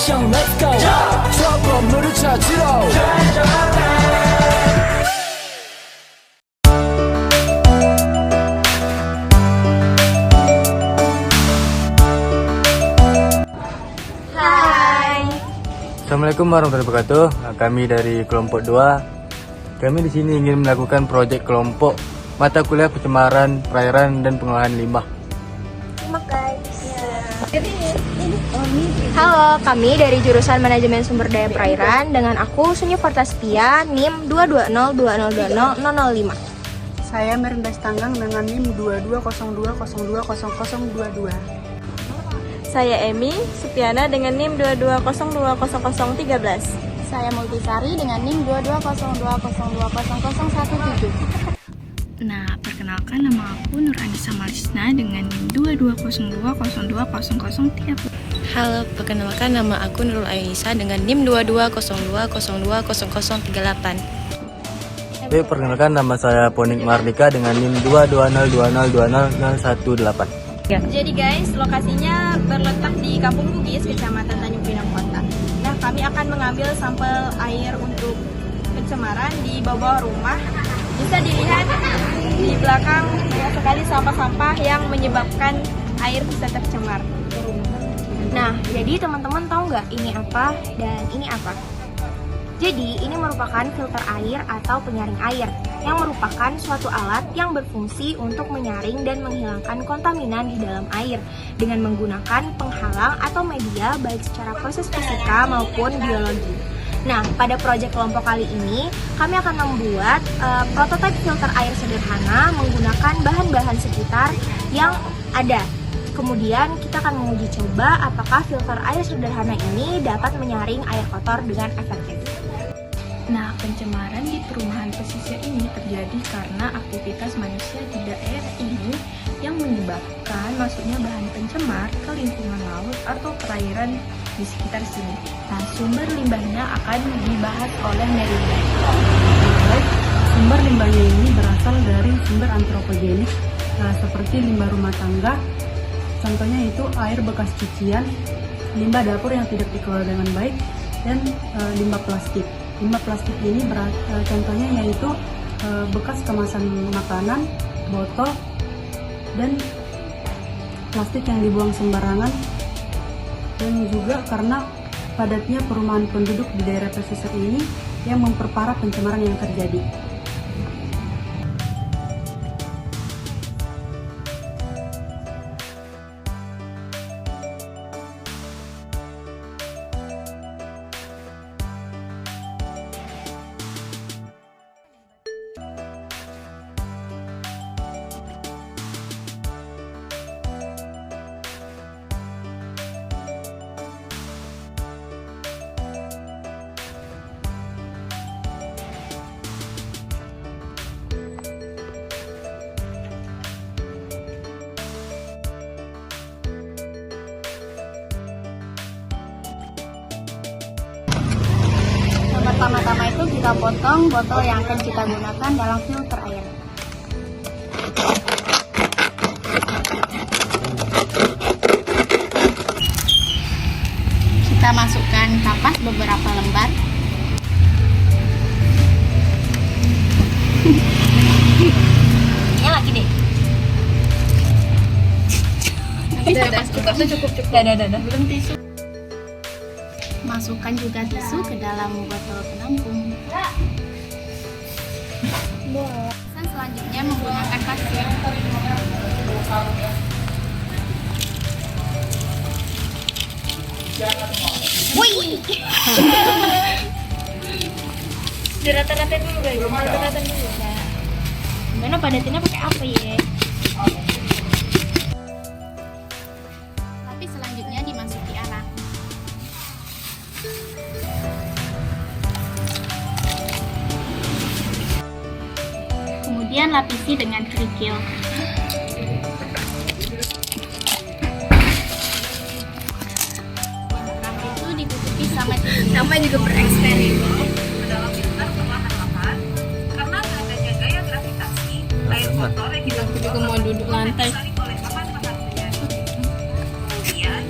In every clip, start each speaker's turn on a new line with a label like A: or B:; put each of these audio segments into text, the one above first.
A: action let's go 저 건물을 찾으러
B: Assalamualaikum warahmatullahi wabarakatuh. Kami dari kelompok 2. Kami di sini ingin melakukan proyek kelompok mata kuliah pencemaran perairan dan pengolahan limbah.
C: Halo, kami dari jurusan Manajemen Sumber Daya Perairan dengan aku Sunyi Fortastia NIM 22020200005.
D: Saya Merindas Tanggang dengan NIM 2202020022.
E: Saya Emi Supiana dengan NIM 22020013.
F: Saya Multisari dengan NIM 2202002017.
G: Nah, perkenalkan nama aku Nur Anissa Malisna dengan NIM 2202020030.
H: Halo, perkenalkan nama aku Nurul Ainisa dengan NIM 2202020038.
B: Baik, perkenalkan nama saya Ponik Mardika dengan NIM 2202020018.
E: Jadi guys, lokasinya terletak di Kampung Bugis, Kecamatan Tanjung Pinang Kota. Nah, kami akan mengambil sampel air untuk pencemaran di bawah rumah. Bisa dilihat di belakang banyak sekali sampah-sampah yang menyebabkan air bisa tercemar.
C: Nah, jadi teman-teman tahu nggak ini apa dan ini apa? Jadi, ini merupakan filter air atau penyaring air yang merupakan suatu alat yang berfungsi untuk menyaring dan menghilangkan kontaminan di dalam air dengan menggunakan penghalang atau media baik secara proses fisika maupun biologi. Nah, pada proyek kelompok kali ini, kami akan membuat prototipe filter air sederhana menggunakan bahan-bahan sekitar yang ada. Kemudian kita akan menguji coba apakah filter air sederhana ini dapat menyaring air kotor dengan efektif.
G: Nah, pencemaran di perumahan pesisir ini terjadi karena aktivitas manusia di daerah ini yang menyebabkan masuknya bahan pencemar ke lingkungan laut atau perairan di sekitar sini. Nah, sumber limbahnya akan dibahas oleh Merina.
D: Sumber limbahnya ini berasal dari sumber antropogenik seperti limbah rumah tangga, contohnya itu air bekas cucian, limbah dapur yang tidak dikelola dengan baik, dan limbah plastik. Limbah plastik ini contohnya yaitu bekas kemasan makanan, botol, dan plastik yang dibuang sembarangan, dan juga karena padatnya perumahan penduduk di daerah pesisir ini yang memperparah pencemaran yang terjadi.
F: Pertama-tama itu kita potong botol yang akan kita gunakan dalam filter air. Kita masukkan kapas beberapa lembar.
C: Ini lagi deh.
E: Cukup.
F: Belum tisu. Masukkan juga tisu ke dalam botol penampung. Dan selanjutnya menggunakan pasir.
C: Wih.
E: Dirata-ratain dulu guys, dirata-ratain dulu.
C: Gimana padatinnya pakai apa ya?
F: Tapi selanjutnya dimasuki alat. Kemudian lapisi dengan kerikil. Setelah itu ditutupi sama tisu.
C: Nama juga bereksperimen.
I: Dalam filter perlahan-lahan karena adanya gaya gravitasi, air kotor yang kita
E: Juga mau duduk lantai.
I: disaring oleh papan-papan penyaring. Kemudian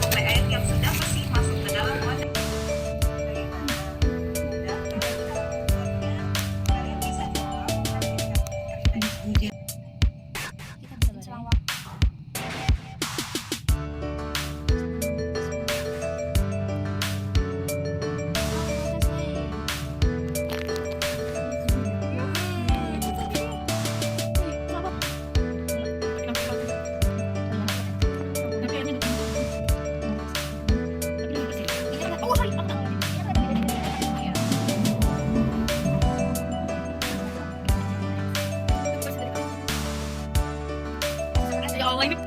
I: sampai air yang sudah bersih masuk
E: Allah ini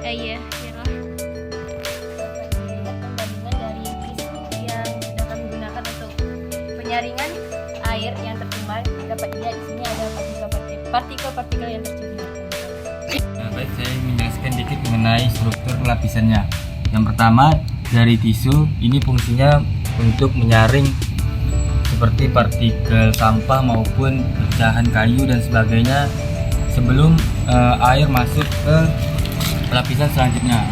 C: iya, perbandingan dari tisu yang sudah kami gunakan untuk penyaringan air yang tercemar. Dapat dilihat di sini ada partikel-partikel yang tercemar.
B: Baik, saya menjelaskan dikit mengenai struktur lapisannya. Yang pertama, dari tisu ini fungsinya untuk menyaring seperti partikel sampah maupun pecahan kayu dan sebagainya sebelum air masuk ke lapisan selanjutnya.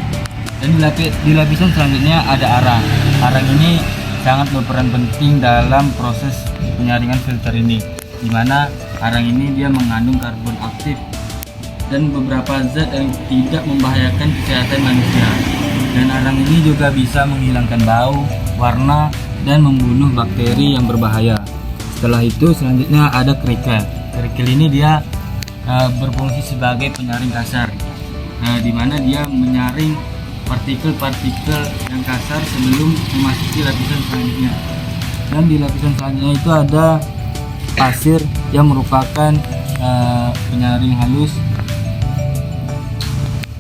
B: Dan di lapisan selanjutnya ada arang. Arang ini sangat berperan penting dalam proses penyaringan filter ini, di mana arang ini dia mengandung karbon aktif dan beberapa zat yang tidak membahayakan kesehatan manusia. Dan arang ini juga bisa menghilangkan bau, warna, dan membunuh bakteri yang berbahaya. Setelah itu selanjutnya ada kerikil. Kerikil ini dia berfungsi sebagai penyaring kasar, di mana dia menyaring partikel-partikel yang kasar sebelum memasuki lapisan selanjutnya. Dan di lapisan selanjutnya itu ada pasir yang merupakan penyaring halus,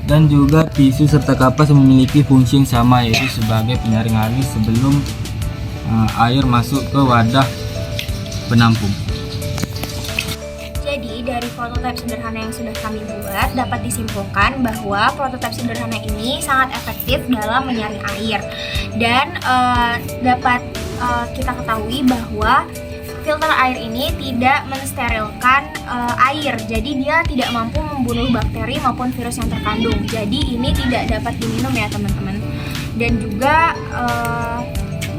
B: dan juga tisu serta kapas yang memiliki fungsi yang sama, yaitu sebagai penyaring halus sebelum air masuk ke wadah penampung.
C: Jadi dari prototipe sederhana yang sudah kami buat dapat disimpulkan bahwa prototipe sederhana ini sangat efektif dalam menyaring air, dan dapat kita ketahui bahwa filter air ini tidak mensterilkan air, jadi dia tidak mampu membunuh bakteri maupun virus yang terkandung. Jadi ini tidak dapat diminum ya teman-teman. Dan juga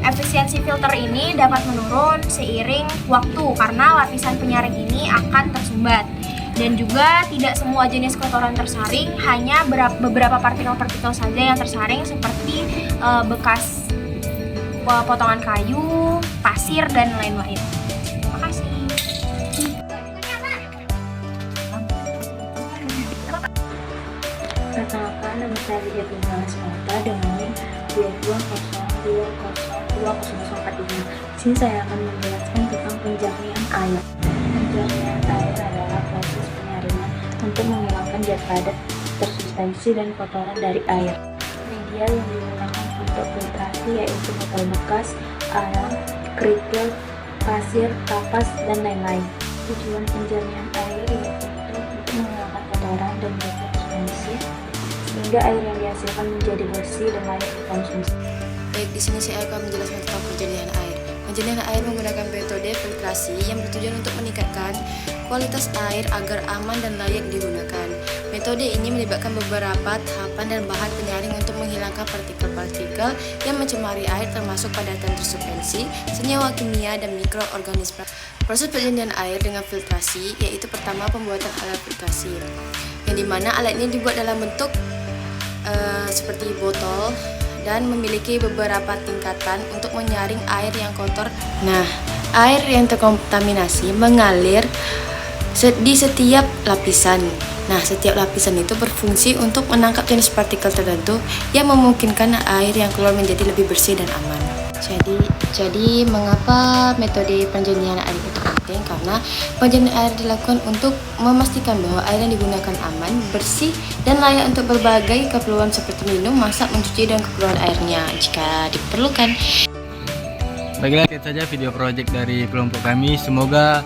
C: efisiensi filter ini dapat menurun seiring waktu karena lapisan penyaring ini akan tersumbat. Dan juga tidak semua jenis kotoran tersaring, hanya beberapa partikel-partikel saja yang tersaring seperti bekas potongan kayu, pasir, dan lain-lain. Terima kasih.
J: Perkenalkan, nama saya Widya Bintang Semata dengan NIM 22020204 ini. Di sini saya akan menjelaskan tentang penjernihan air. Penjernihan air adalah proses penyaringan untuk menghilangkan zat padat, tersuspensi, dan kotoran dari air. Media yang digunakan untuk filtrasi yaitu botol bekas, arang, kerikil, pasir, kapas, dan lain-lain. Tujuan penjernihan air yaitu untuk menghilangkan kotoran dan tersuspensi sehingga air yang dihasilkan menjadi bersih dan layak dikonsumsi.
H: Baik, di sini saya akan menjelaskan tentang penjernihan air. Penjernihan air menggunakan metode filtrasi yang bertujuan untuk meningkatkan kualitas air agar aman dan layak digunakan. Metode ini melibatkan beberapa tahapan dan bahan penyaring untuk menghilangkan partikel-partikel yang mencemari air termasuk padatan tersuspensi, senyawa kimia, dan mikroorganisme. Proses penjernihan air dengan filtrasi yaitu pertama pembuatan alat filtrasi, yang dimana alat ini dibuat dalam bentuk seperti botol dan memiliki beberapa tingkatan untuk menyaring air yang kotor. Nah, air yang terkontaminasi mengalir di setiap lapisan. Nah, setiap lapisan itu berfungsi untuk menangkap jenis partikel tertentu yang memungkinkan air yang keluar menjadi lebih bersih dan aman. Jadi mengapa metode penjernihan air itu penting? Karena penjernihan air dilakukan untuk memastikan bahwa air yang digunakan aman, bersih, dan layak untuk berbagai keperluan seperti minum, masak, mencuci, dan keperluan airnya jika diperlukan.
B: Baiklah, itu saja video project dari kelompok kami. Semoga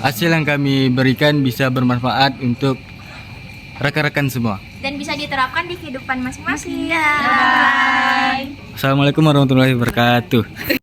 B: hasil yang kami berikan bisa bermanfaat untuk rekan-rekan semua
C: Dan bisa diterapkan di kehidupan masing-masing. Bye.
B: Assalamualaikum warahmatullahi wabarakatuh.